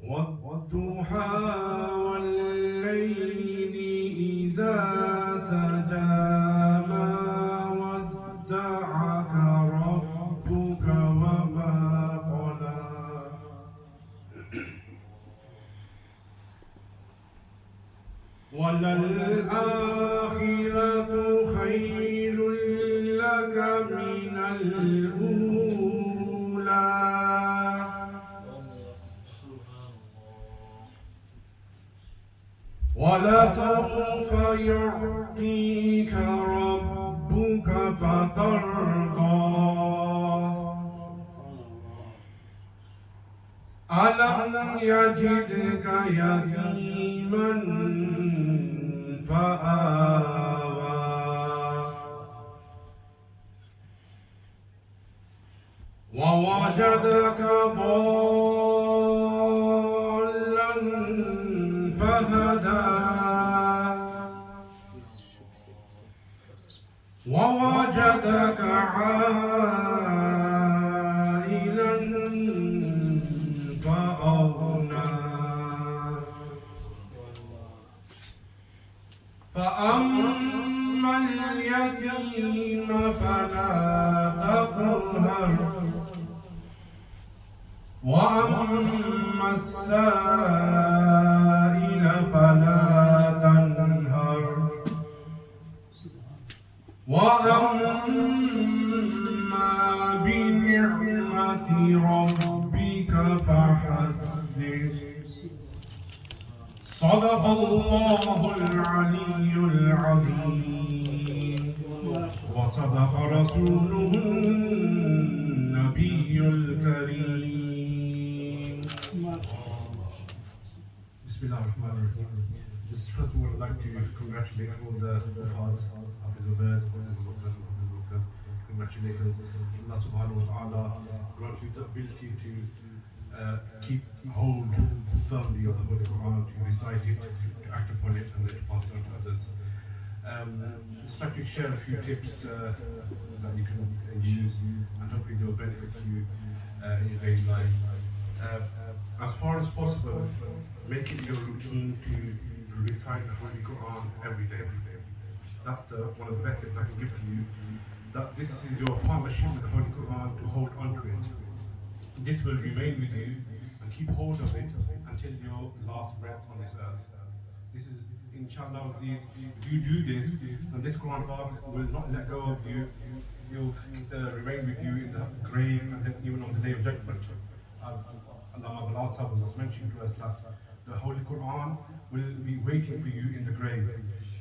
والضحى والليل إذا سجى ما ودعك ربك وما قلى وللآخرة خير لك من الأولى ولسوف يعطيك ربك فترضى ألم يجدك يتيما فآوى ووجدك ضالا فهدى ووجدك عائلا فأغنى فأما اليتيم فلا تقهر وأما السائل فلا تنهر وأما بنعمة ربك فحدث صدق الله العلي العظيم وصدق رسوله النبي الكريم. Bismillah ar-Rahman ar-Rahim. First of all, I'd like to congratulate all the Hafiz, Hafiz Jhangir, congratulations. Allah subhanahu wa ta'ala grant you the ability to keep hold firmly of the Holy Quran, to recite it, to act upon it, and then to pass it on to others. Just like to share a few tips that you can use, and hopefully they will benefit you in your daily life. As far as possible, make it your routine to recite the Holy Quran every day. That's one of the best tips I can give to you. That this is your partnership with the Holy Quran, to hold on to it. This will remain with you, and keep hold of it until your last breath on this earth. This is, inshallah, if you do this, and this Quran Park will not let go of you. You'll remain with you in the grave, and then even on the day of judgment. Allah has mentioned to us that the Holy Quran will be waiting for you in the grave,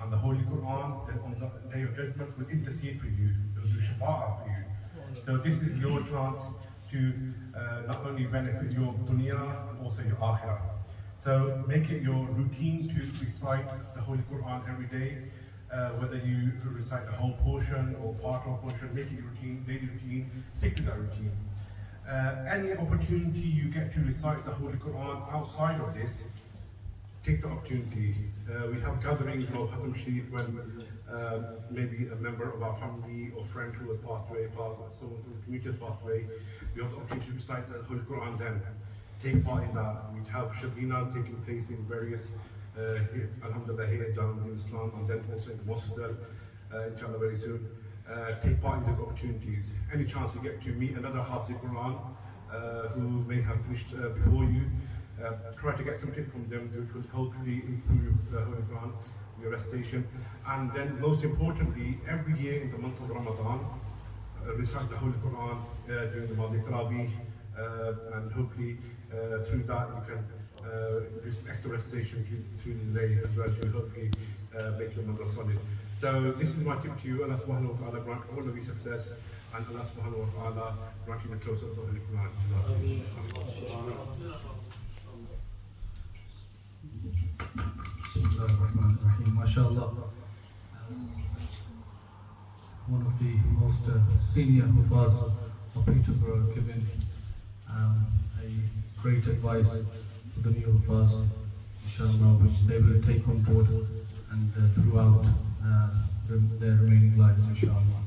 and the Holy Quran then on the day of judgment will intercede for you, it will do shafa'ah for you. So this is your chance to not only benefit your dunya, but also your akhirah. So make it your routine to recite the Holy Quran every day, whether you recite the whole portion or part of a portion. Make it your routine, daily routine, stick to that routine. Any opportunity you get to recite the Holy Quran outside of this, take the opportunity. We have gatherings of Khatam Sharif when maybe a member of our family or friend who has passed away, someone who community has passed away, we have the opportunity to recite the Holy Quran then. Take part in that. We have Shabina taking place in various, Alhamdulillah, here in Islam, and then also in the mosques there, inshallah, very soon. Take part in those opportunities. Any chance you get to meet another Hafiz Quran who may have finished before you, try to get some tips from them, which will hopefully improve the Holy Quran, your recitation. And then most importantly, every year in the month of Ramadan, recite the Holy Quran during the Maghrib Tarawih, and hopefully through that you can do some extra recitation through the day as well, to hopefully make your mantra solid. So this is my tip to you. Allah subhanahu wa ta'ala grant all of you success, and Allah subhanahu wa ta'ala grant you the closeness of the Holy Quran. MashaAllah. One of the most senior Hafiz of Peterborough given a great advice to the new Hafiz, inshallah, which they will take on board and throughout their remaining lives, inshallah.